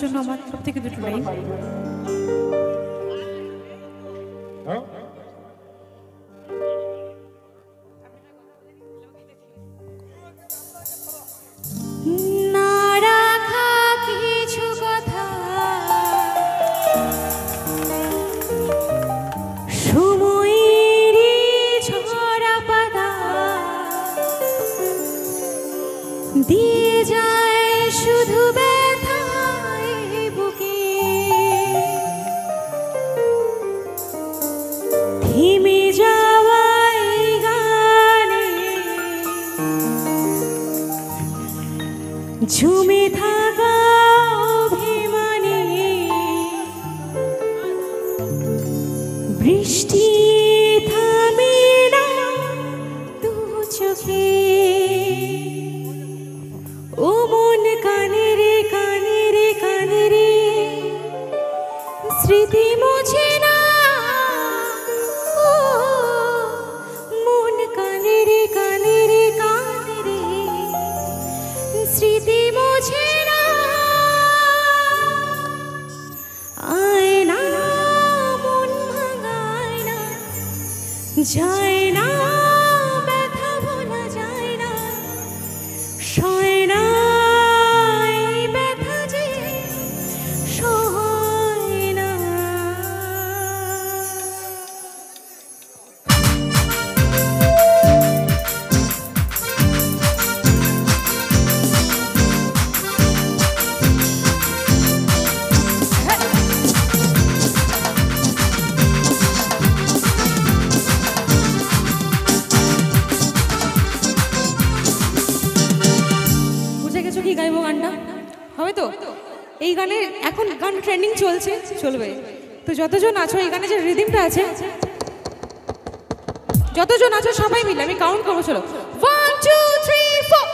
জন্য আমার তরফ থেকে দুটো লাইন। না রাখা কিছু কথা সময়েরই ঝরা পাতা দিয়ে যায় শুধু ব্যথায় বুকে, থেমে যাওয়াই গানে ঝুমে থাকা অভিমানে বৃষ্টি থামে না দু চোখে। ও মন কানে রে কানে রে কানে রে স্মৃতি মুছে না। ও মন কানে রে কানে রে কানে রে স্মৃতি মুছে না। আয় না মন ভাঙায় না, যায় না ব্যথা ভোলা যায় না, সয় না এই ব্যথা যে সয় না। বুঝে গেছো কি গাইবো গানটা? হবে তো? এই গানের এখন গান ট্রেন্ডিং চলছে, চলবে তো। যতজন আছো এই গানে যে রিদিমটা আছে, যতজন আছো সবাই মিলে আমি কাউন্ট করবো, চলো 1 2 3 4।